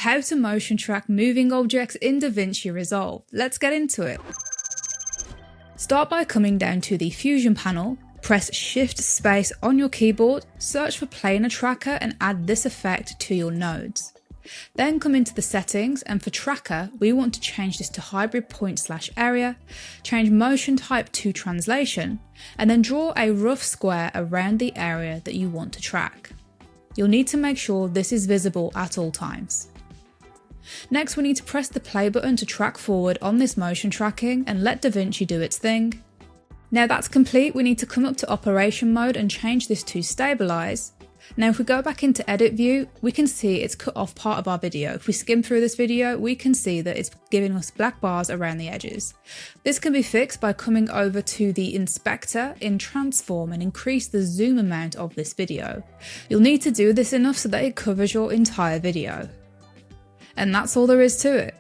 how to motion track moving objects in DaVinci Resolve. Let's get into it. Start by coming down to the Fusion panel, press Shift Space on your keyboard, search for Planar Tracker and add this effect to your nodes. Then come into the settings, and for tracker, we want to change this to hybrid point/area, change motion type to translation, and then draw a rough square around the area that you want to track. You'll need to make sure this is visible at all times. Next, we need to press the play button to track forward on this motion tracking and let DaVinci do its thing. Now that's complete, we need to come up to operation mode and change this to stabilize. Now if we go back into edit view, we can see it's cut off part of our video. If we skim through this video, we can see that it's giving us black bars around the edges. This can be fixed by coming over to the inspector in transform and increase the zoom amount of this video. You'll need to do this enough so that it covers your entire video. And that's all there is to it.